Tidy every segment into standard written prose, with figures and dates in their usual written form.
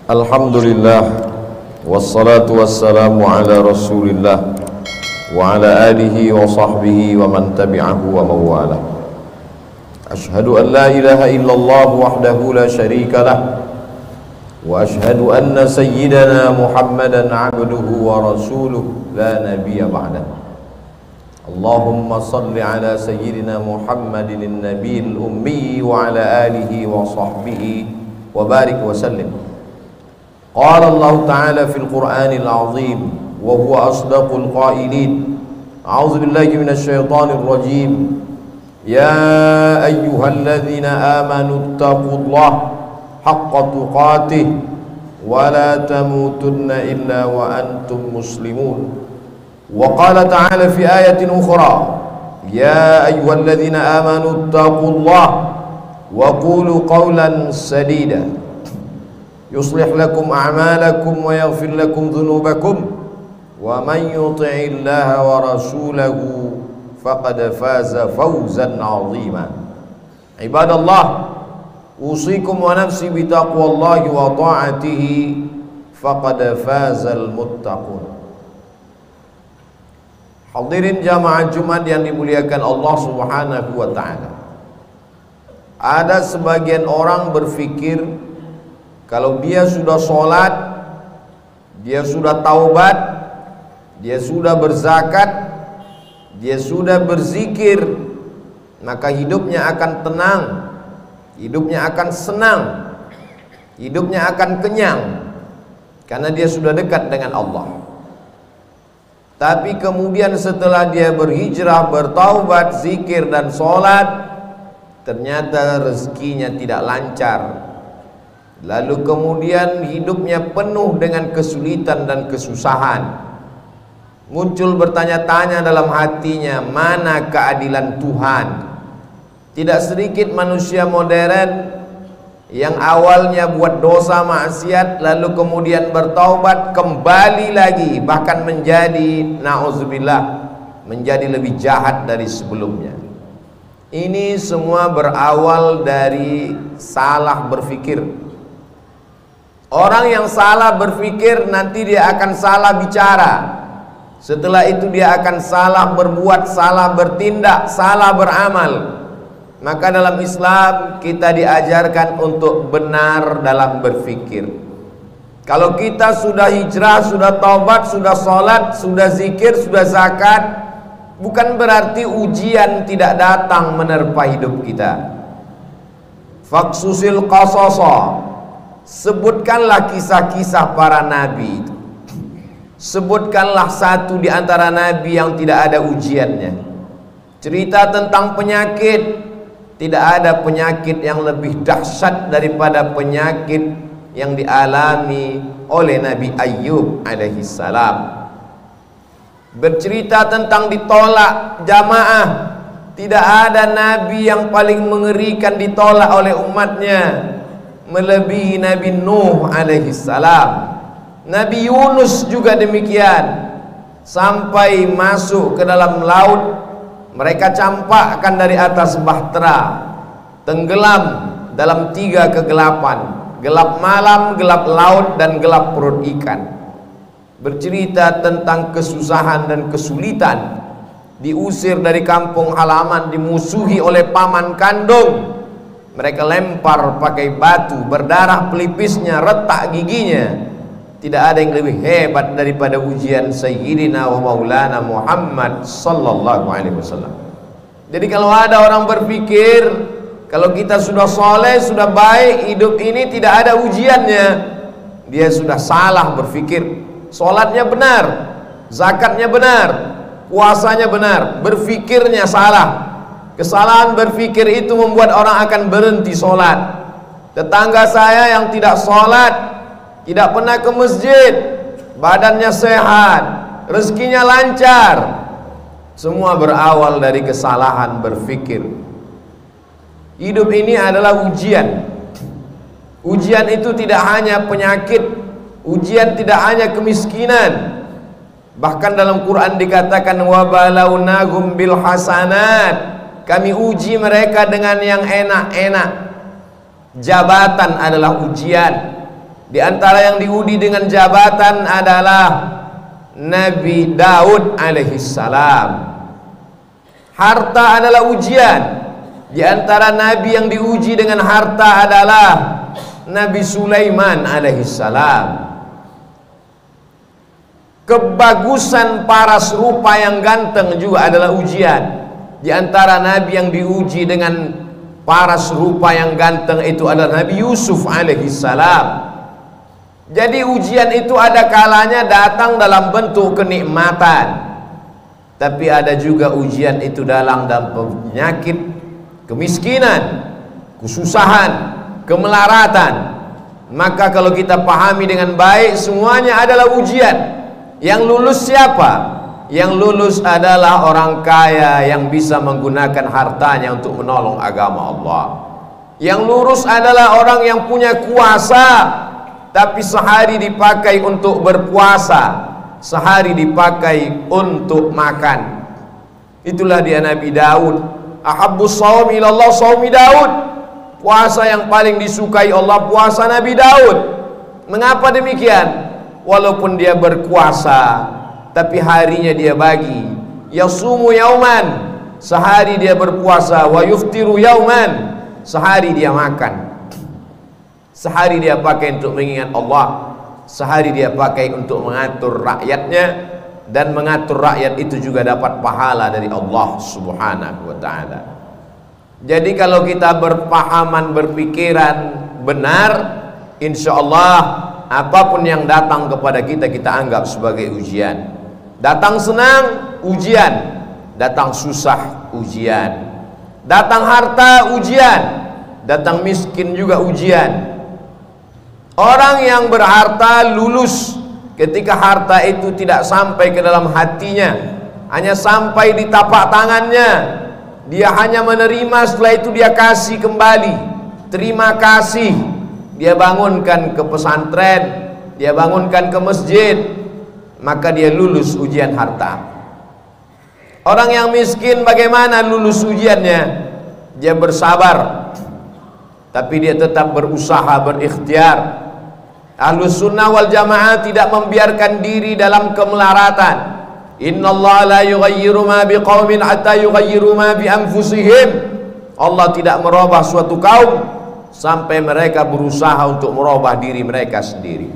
Alhamdulillah, wassalatu wassalamu ala rasulillah wa ala alihi wa sahbihi wa man tabi'ahu wa mawala. Ashhadu an la ilaha illallah wahdahu la sharika lah, wa ashhadu anna sayyidana Muhammadan abduhu wa rasuluh la nabiyya ba'dah. Allahumma salli ala sayyidina Muhammadin nabiyil ummi wa ala alihi wa sahbihi wa barik wa sallim. Qala Allah Ta'ala fil Qur'anil Azim wa huwa asdaqul qailin. A'udzu billahi minasy syaithanir rajim. Ya ayyuhalladzina amanu taqullaha haqqa tuqatih wa la tamutunna illa wa antum muslimun. Wa qala ta'ala fi ayatin ukhra, ya ayyuhalladzina amanu taqullaha wa qulu qawlan sadida yuslih lakum a'malakum wa yaghfir lakum dhunubakum wa man yuti'illaha wa rasulahu faqad faza fawzan 'azima. Ibadallah, usikum wa nafsi bi taqwallahi wa ta'atihi faqad fazal muttaqun. Hadirin jamaah Jumat yang dimuliakan Allah Subhanahu wa taala. Ada sebagian orang berpikir kalau dia sudah sholat, dia sudah taubat, dia sudah berzakat, dia sudah berzikir, maka hidupnya akan tenang, hidupnya akan senang, hidupnya akan kenyang, karena dia sudah dekat dengan Allah. Tapi kemudian setelah dia berhijrah, bertaubat, zikir dan sholat, ternyata rezekinya tidak lancar. Lalu kemudian hidupnya penuh dengan kesulitan dan kesusahan. Muncul bertanya-tanya dalam hatinya, mana keadilan Tuhan? Tidak sedikit manusia modern yang awalnya buat dosa maksiat, lalu kemudian bertaubat, kembali lagi, bahkan menjadi, na'udzubillah, menjadi lebih jahat dari sebelumnya. Ini semua berawal dari salah berpikir. Orang yang salah berpikir nanti dia akan salah bicara. Setelah itu dia akan salah berbuat, salah bertindak, salah beramal. Maka dalam Islam kita diajarkan untuk benar dalam berpikir. Kalau kita sudah hijrah, sudah taubat, sudah sholat, sudah zikir, sudah zakat, bukan berarti ujian tidak datang menerpa hidup kita. Faqsusil qasasa, sebutkanlah kisah-kisah para nabi. Sebutkanlah satu di antara nabi yang tidak ada ujiannya. Cerita tentang penyakit. Tidak ada penyakit yang lebih dahsyat daripada penyakit yang dialami oleh Nabi Ayyub alaihissalam. Bercerita tentang ditolak jamaah. Tidak ada nabi yang paling mengerikan ditolak oleh umatnya melebihi Nabi Nuh alaihissalam. Nabi Yunus juga demikian. Sampai masuk ke dalam laut, mereka campakkan dari atas bahtera, tenggelam dalam 3 kegelapan, gelap malam, gelap laut, dan gelap perut ikan. Bercerita tentang kesusahan dan kesulitan, diusir dari kampung halaman, dimusuhi oleh paman kandung. Mereka lempar pakai batu, berdarah pelipisnya, retak giginya. Tidak ada yang lebih hebat daripada ujian Sayyidina wa Maulana Muhammad sallallahu alaihi wasallam. Jadi kalau ada orang berpikir kalau kita sudah soleh, sudah baik, hidup ini tidak ada ujiannya, dia sudah salah berpikir. Sholatnya benar, zakatnya benar, puasanya benar, berpikirnya salah. Kesalahan berpikir itu membuat orang akan berhenti sholat. Tetangga saya yang tidak sholat, tidak pernah ke masjid, badannya sehat, rezekinya lancar, semua berawal dari kesalahan berpikir. Hidup ini adalah ujian. Ujian itu tidak hanya penyakit, ujian tidak hanya kemiskinan. Bahkan dalam Quran dikatakan wa balawnahum bil hasanat, kami uji mereka dengan yang enak-enak. Jabatan adalah ujian, Di antara yang diuji dengan jabatan adalah Nabi Daud alaihissalam. Harta adalah ujian. Di antara nabi yang diuji dengan harta adalah Nabi Sulaiman alaihissalam. Kebagusan paras rupa yang ganteng juga adalah ujian. Di antara nabi yang diuji dengan paras rupa yang ganteng itu adalah Nabi Yusuf alaihissalam. Jadi ujian itu ada kalanya datang dalam bentuk kenikmatan, tapi ada juga ujian itu dalam penyakit, kemiskinan, kesusahan, kemelaratan. Maka kalau kita pahami dengan baik, semuanya adalah ujian. Yang lulus siapa? Yang lulus adalah orang kaya yang bisa menggunakan hartanya untuk menolong agama Allah. Yang lurus adalah orang yang punya kuasa, tapi sehari dipakai untuk berpuasa, sehari dipakai untuk makan. Itulah dia Nabi Daud. Ahabbus shaum ilallah shaumi Daud. Puasa yang paling disukai Allah, puasa Nabi Daud. Mengapa demikian? Walaupun dia berkuasa, tapi harinya dia bagi. Yasumu yauman, sehari dia berpuasa. Wa yuftiru yauman, sehari dia makan. Sehari dia pakai untuk mengingat Allah, sehari dia pakai untuk mengatur rakyatnya, dan mengatur rakyat itu juga dapat pahala dari Allah subhanahu wa ta'ala. Jadi kalau kita berpahaman, berpikiran benar, insya Allah apapun yang datang kepada kita, kita anggap sebagai ujian. Datang senang, ujian. Datang susah, ujian. Datang harta, ujian. Datang miskin juga ujian. Orang yang berharta lulus ketika harta itu tidak sampai ke dalam hatinya, hanya sampai di tapak tangannya. Dia hanya menerima, setelah itu dia kasih kembali. Terima kasih. Dia bangunkan ke pesantren, dia bangunkan ke masjid, maka dia lulus ujian harta. Orang yang miskin bagaimana lulus ujiannya? Dia bersabar, tapi dia tetap berusaha, berikhtiar. Ahlus sunnah wal jamaah tidak membiarkan diri dalam kemelaratan. Innallaha la yughayyiru ma biqaumin hatta yughayyiru ma bi anfusihim. Allah tidak merubah suatu kaum sampai mereka berusaha untuk merubah diri mereka sendiri.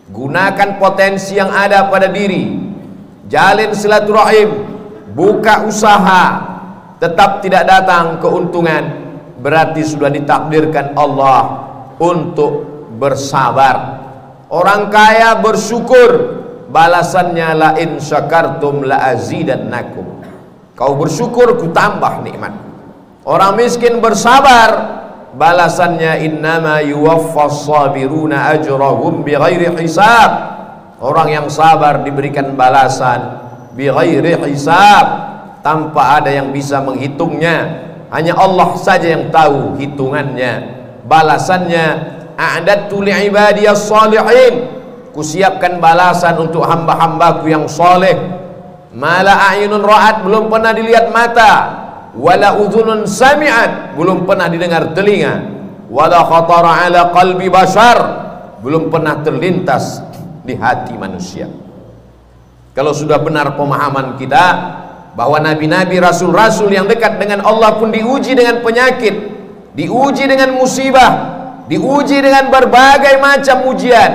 Gunakan potensi yang ada pada diri. Jalin silaturahim, buka usaha. Tetap tidak datang keuntungan, berarti sudah ditakdirkan Allah untuk bersabar. Orang kaya bersyukur, balasannya la in syakartum la azidannakum. Kau bersyukur, ku tambah nikmat. Orang miskin bersabar, balasannya innama yuwaffas sabiruna ajrahum bighairi hisab. Orang yang sabar diberikan balasan bighairi hisab, tanpa ada yang bisa menghitungnya. Hanya Allah saja yang tahu hitungannya. Balasannya a'dadtu li'ibadiyas salihin, kusiapkan balasan untuk hamba-hambaku yang soleh. Mala a'yunun ra'at, belum pernah dilihat mata. Wala udhunun sami'at, belum pernah didengar telinga. Wala khatara ala qalbi bashar, belum pernah terlintas di hati manusia. Kalau sudah benar pemahaman kita bahwa nabi-nabi, rasul-rasul yang dekat dengan Allah pun diuji dengan penyakit, diuji dengan musibah, diuji dengan berbagai macam ujian,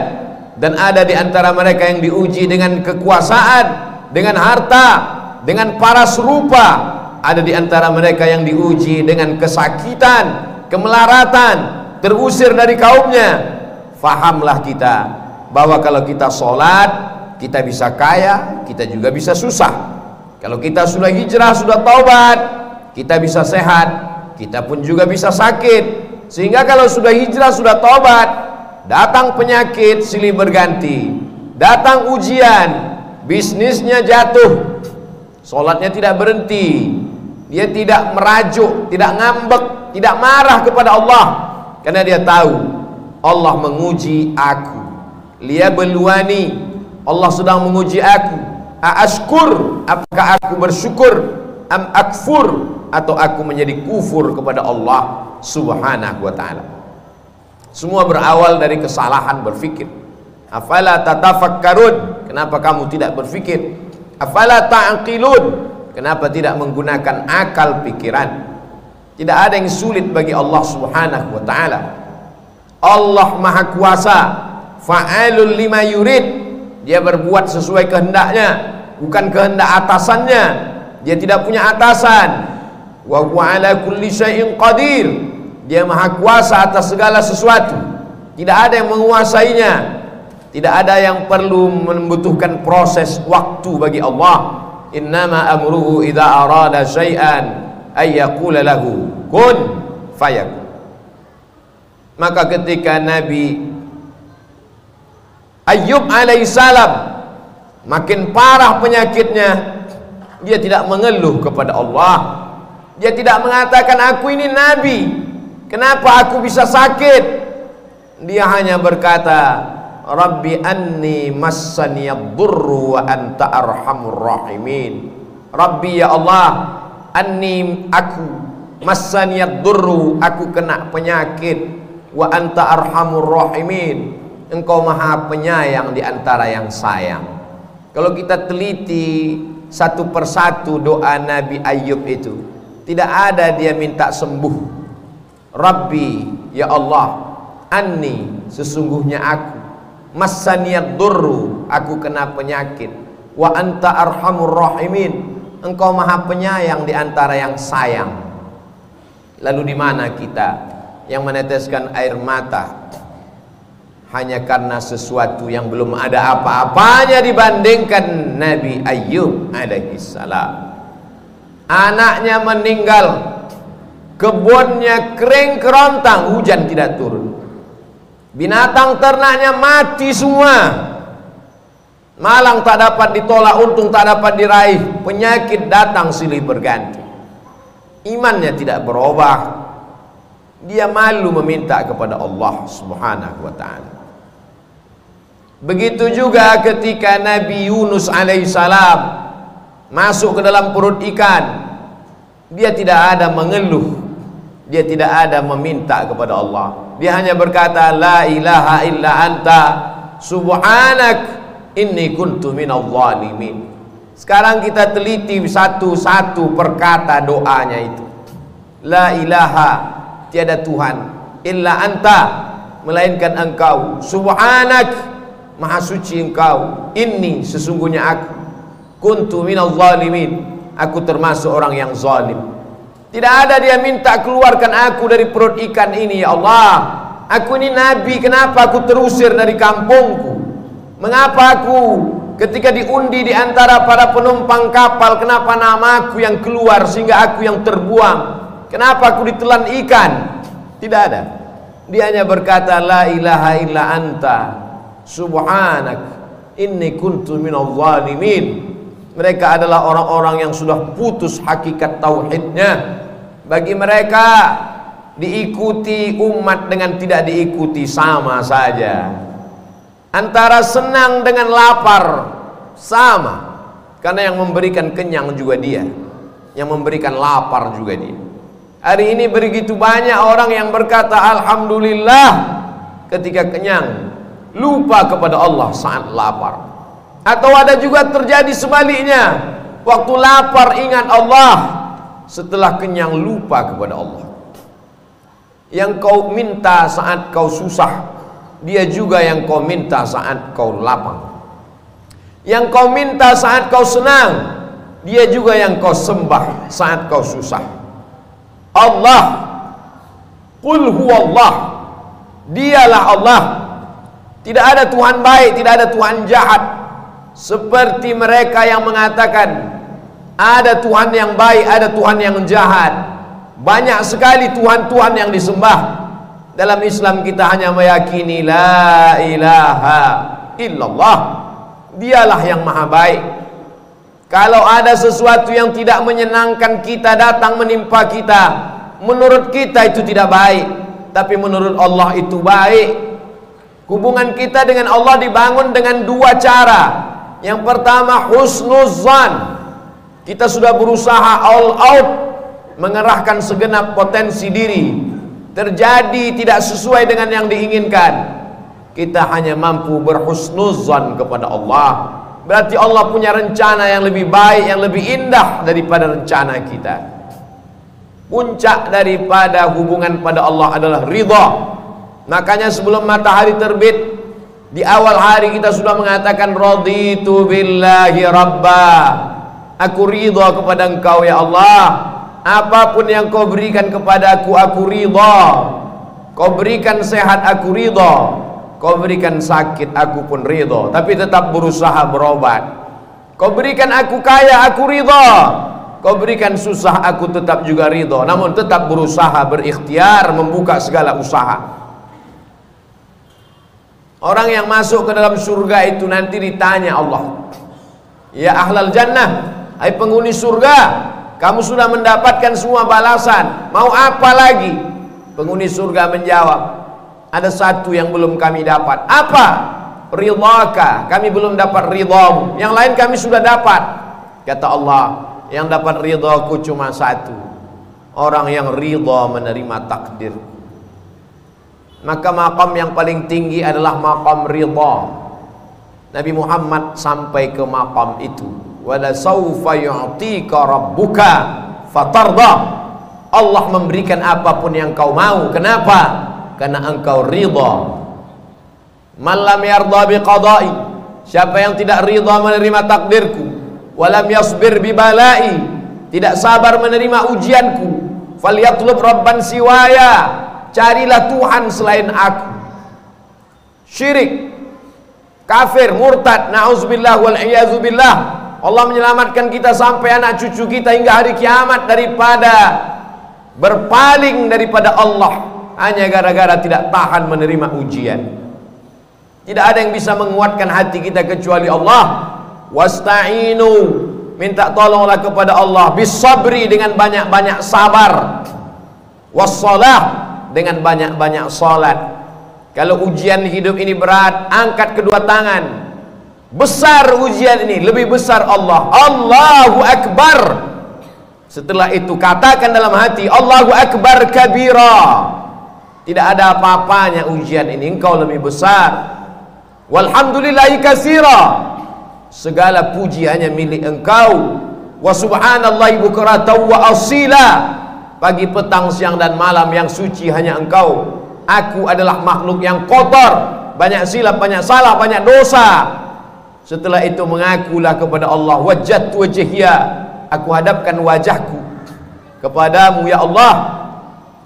dan ada di antara mereka yang diuji dengan kekuasaan, dengan harta, dengan paras rupa. Ada di antara mereka yang diuji dengan kesakitan, kemelaratan, terusir dari kaumnya. Fahamlah kita bahwa kalau kita sholat, kita bisa kaya, kita juga bisa susah. Kalau kita sudah hijrah, sudah taubat, kita bisa sehat, kita pun juga bisa sakit. Sehingga kalau sudah hijrah, sudah taubat, datang penyakit silih berganti, datang ujian, bisnisnya jatuh, sholatnya tidak berhenti, dia tidak merajuk, tidak ngambek, tidak marah kepada Allah, karena dia tahu Allah menguji aku. Liyabluwani, Allah sedang menguji aku. Aashkur, apakah aku bersyukur? Am akfur, atau aku menjadi kufur kepada Allah subhanahu wa ta'ala. Semua berawal dari kesalahan berfikir. Afala tatafakkarun, kenapa kamu tidak berfikir? Afala ta'qilun, kenapa tidak menggunakan akal pikiran? Tidak ada yang sulit bagi Allah Subhanahu wa taala. Allah Maha Kuasa, fa'alul lima yurid. Dia berbuat sesuai kehendaknya, bukan kehendak atasannya. Dia tidak punya atasan. Wa huwa ala kulli syai'in qadir. Dia Maha Kuasa atas segala sesuatu. Tidak ada yang menguasainya. Tidak ada yang perlu membutuhkan proses waktu bagi Allah. Innama amruhu idza arada syai'an ay yaqula lahu kun fayakun. Maka ketika Nabi Ayyub alaihissalam makin parah penyakitnya, dia tidak mengeluh kepada Allah. Dia tidak mengatakan aku ini nabi, kenapa aku bisa sakit? Dia hanya berkata, Rabbi anni massaniyad-durru wa anta arhamur rahimin. Rabbi, ya Allah, anni, aku, massaniyad-durru, aku kena penyakit, wa anta arhamur rahimin, engkau maha penyayang di antara yang sayang. Kalau kita teliti satu persatu doa Nabi Ayyub itu, tidak ada dia minta sembuh. Rabbi, ya Allah, anni, sesungguhnya aku, massaniyad durru, aku kena penyakit, wa anta arhamur rahimin, engkau maha penyayang di antara yang sayang. Lalu di mana kita yang meneteskan air mata hanya karena sesuatu yang belum ada apa-apanya dibandingkan Nabi Ayyub alaihissalam? Anaknya meninggal, kebunnya kering kerontang, hujan tidak turun, binatang ternaknya mati semua, malang tak dapat ditolak, untung tak dapat diraih, penyakit datang silih berganti. Imannya tidak berubah. Dia malu meminta kepada Allah Subhanahu wa ta'ala. Begitu juga ketika Nabi Yunus alaihissalam masuk ke dalam perut ikan, dia tidak ada mengeluh, dia tidak ada meminta kepada Allah. Dia hanya berkata, la ilaha illa anta subhanak inni kuntu minadh dhalimin. Sekarang kita teliti satu-satu perkata doanya itu. La ilaha, tiada Tuhan, illa anta, melainkan engkau, subhanak, maha suci engkau, inni, sesungguhnya aku, kuntu minadh dhalimin, aku termasuk orang yang zalim. Tidak ada dia minta keluarkan aku dari perut ikan ini, ya Allah, aku ini nabi, kenapa aku terusir dari kampungku? Mengapa aku ketika diundi di antara para penumpang kapal, kenapa namaku yang keluar sehingga aku yang terbuang? Kenapa aku ditelan ikan? Tidak ada. Dia hanya berkata, la ilaha illa anta subhanak inni kuntu minadh dhalimin. Mereka adalah orang-orang yang sudah putus hakikat tauhidnya. Bagi mereka diikuti umat dengan tidak diikuti sama saja. Antara senang dengan lapar sama, karena yang memberikan kenyang juga dia, yang memberikan lapar juga dia. Hari ini begitu banyak orang yang berkata alhamdulillah ketika kenyang, lupa kepada Allah saat lapar. Atau ada juga terjadi sebaliknya, waktu lapar ingat Allah, setelah kenyang lupa kepada Allah. Yang kau minta saat kau susah, dia juga yang kau minta saat kau lapang. Yang kau minta saat kau senang, dia juga yang kau sembah saat kau susah. Allah, qul huwallah, dialah Allah. Tidak ada Tuhan baik, tidak ada Tuhan jahat. Seperti mereka yang mengatakan ada Tuhan yang baik, ada Tuhan yang jahat. Banyak sekali Tuhan-Tuhan yang disembah. Dalam Islam kita hanya meyakini la ilaha illallah, dialah yang maha baik. Kalau ada sesuatu yang tidak menyenangkan kita datang menimpa kita, menurut kita itu tidak baik, tapi menurut Allah itu baik. Hubungan kita dengan Allah dibangun dengan dua cara. Yang pertama, husnuzan. Kita sudah berusaha all out, mengerahkan segenap potensi diri terjadi tidak sesuai dengan yang diinginkan, kita hanya mampu berhusnuzan kepada Allah. Berarti Allah punya rencana yang lebih baik, yang lebih indah daripada rencana kita. Puncak daripada hubungan pada Allah adalah ridha. Makanya sebelum matahari terbit, di awal hari kita sudah mengatakan raditu billahi rabba. Aku ridha kepada Engkau ya Allah. Apapun yang Kau berikan kepada aku ridha. Kau berikan sehat, aku ridha. Kau berikan sakit, aku pun ridha. Tapi tetap berusaha berobat. Kau berikan aku kaya, aku ridha. Kau berikan susah, aku tetap juga ridha. Namun tetap berusaha, berikhtiar, membuka segala usaha. Orang yang masuk ke dalam surga itu nanti ditanya Allah, ya ahlal jannah, hai penghuni surga, kamu sudah mendapatkan semua balasan, mau apa lagi? Penghuni surga menjawab, ada satu yang belum kami dapat. Apa? Ridhaka, kami belum dapat ridhamu. Yang lain kami sudah dapat. Kata Allah, yang dapat ridhaku cuma satu, orang yang ridha menerima takdir. Maka maqam yang paling tinggi adalah maqam ridha. Nabi Muhammad sampai ke maqam itu. Wala saufa yu'tika rabbuka fatarda. Allah memberikan apapun yang kau mau. Kenapa? Karena engkau ridha. Man lam yarda biqada'i, siapa yang tidak ridha menerima takdirku, walam yasbir bibalai, tidak sabar menerima ujianku, falyatlub rabban siwaya, carilah Tuhan selain aku. Syirik, kafir, murtad, na'udzubillah wal iyadzu billah. Allah menyelamatkan kita sampai anak cucu kita hingga hari kiamat daripada berpaling daripada Allah hanya gara-gara tidak tahan menerima ujian. Tidak ada yang bisa menguatkan hati kita kecuali Allah. Wasta'inu, minta tolonglah kepada Allah, bisabri, dengan banyak-banyak sabar, wassalah, dengan banyak-banyak salat. Kalau ujian hidup ini berat, angkat kedua tangan. Besar ujian ini, lebih besar Allah. Allahu Akbar. Setelah itu katakan dalam hati, Allahu Akbar kabira. Tidak ada apa-apanya ujian ini, engkau lebih besar. Walhamdulillahi katsira, segala puji hanya milik engkau. Wa subhanallahi bukratan wa asila, pagi petang siang dan malam yang suci hanya engkau. Aku adalah makhluk yang kotor, banyak silap, banyak salah, banyak dosa. Setelah itu mengakulah kepada Allah, wajjahtu wajhiya, aku hadapkan wajahku kepadamu ya Allah.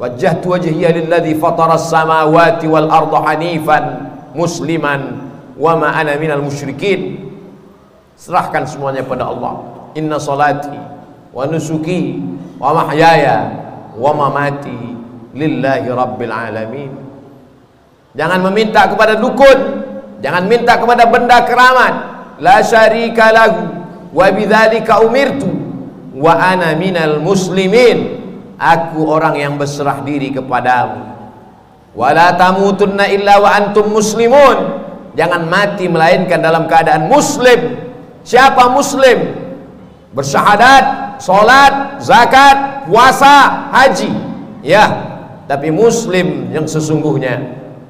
Wajjahtu wajhiya lilladzi fataras samawati wal arda hanifan musliman wa ma ana minal musyrikin. Serahkan semuanya pada Allah. Inna salati wa nusuki wa mahyaya wa mamati lillahi rabbil alamin. Jangan meminta kepada dukun, jangan minta kepada benda keramat. La syarika lahu wa bidzalika umirtu wa ana minal muslimin. Aku orang yang berserah diri kepadamu. Wala tamutunna illa wa antum muslimun. Jangan mati melainkan dalam keadaan muslim. Siapa muslim? Bersyahadat, salat, zakat, puasa, haji. Ya, tapi muslim yang sesungguhnya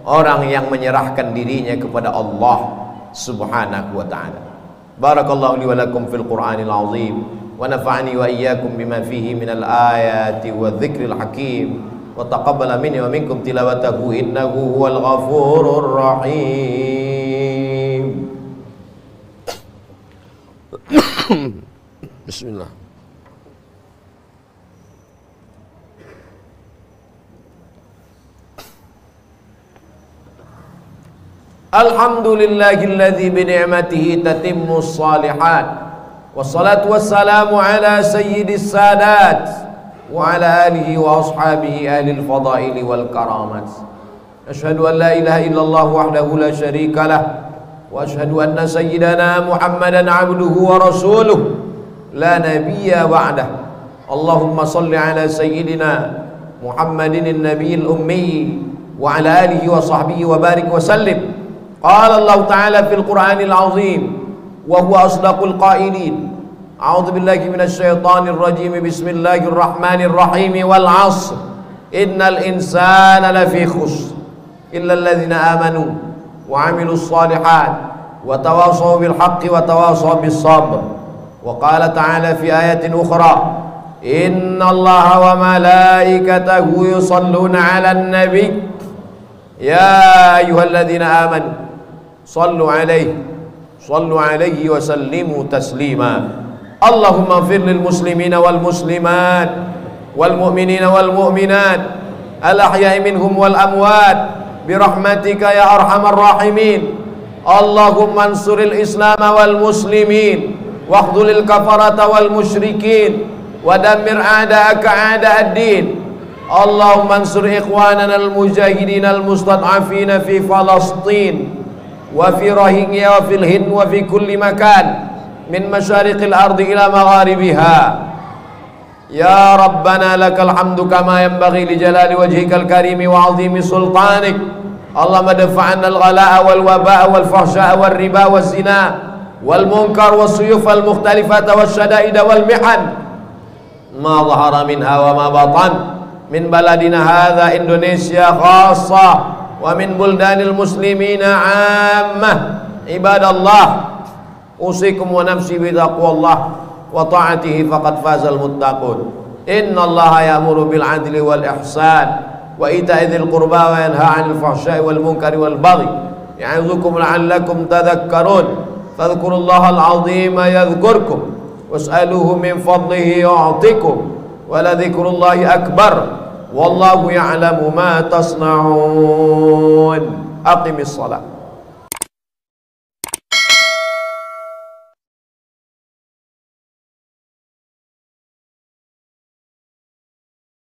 orang yang menyerahkan dirinya kepada Allah Subhanahu wa ta'ala. Barakallahu li wa lakum fil Qur'anil azim. ونفعني وإياكم بما فيه من الآيات والذكر الحكيم وتقبل مني ومنكم تلاوته إنه هو الغفور الرحيم. بسم الله. Alhamdulillahilladzi bini'matihi tatimmus shalihat. Wassalatu wassalamu ala sayyidis sadat wa ala alihi wa ashabihi ahlil fadaili wal karamat. Asyhadu an la ilaha illallah wahdahu la syarika lah wa asyhadu anna sayyidana Muhammadan abduhu wa rasuluh la nabiyya ba'dah. Allahumma salli ala sayyidina Muhammadin an-nabiyil ummi wa ala alihi wa sahbihi wa barik wa sallim. Qala Allah ta'ala fil Qur'anil azim wa huwa asdaqul qailin. A'udzu billahi minasy syaithanir rajim. Bismillahirrahmanirrahim. Wal 'ashr innal insana lafi khusr illa alladhina amanu wa 'amilus shalihat wa tawasaw bil haqqi wa tawasaw bis sabr. Wa qala ta'ala fi ayatin ukhra, innallaha wa malaikatahu yusalluna 'alan nabi ya ayyuhalladzina amanu sallu 'alaihi wa sallimu taslima. Allahumma ighfir lil muslimina wal muslimat wal mu'minina wal mu'minat al ahya'i minhum wal amwat birahmatika ya arhamar rahimin. Allahumma ansuril islam wal muslimin waqdhulil kafarata wal musyrikin wa dammir a'da'aka a'da'ad-din. Allahumma ansur ikhwanana al mujahidin al mustad'afina fi Falastin wa fi Rohingya wa fil Hind wa fi kulli makan min masyariqil ardi ila magharibiha. Ya Rabbana lakal hamdu kama yanbaghi li jalali wajhikal karimi wa 'azimi sultanik. Allahumma dafa'anna al-ghala'a wal waba'a wal fahsya'a wal riba wal zina wal munkar was suyuf al mukhtalifata was syada'ida wal mihan ma dhahara minha wa ma batan min baladina hadha Indonesia khassa wa min buldanil muslimina 'ammah. Ibadallah, usikum wa nafsi bi taqwallah wa ta'atihi faqad fazal muttaqun. Innallaha ya'muru bil 'adli wal ihsan wa ita'i dzil qurba wa yanha 'anil fahsya'i wal munkari wal baghi ya'idzukum la'allakum tadhakkarun. Fadhkurullaha al-'azima yadhkurkum was'aluhu min fadlihi yu'tikum wa la dzikrullahi akbar wallahu ya'lamu ma tasna'un. Aqimis shalah.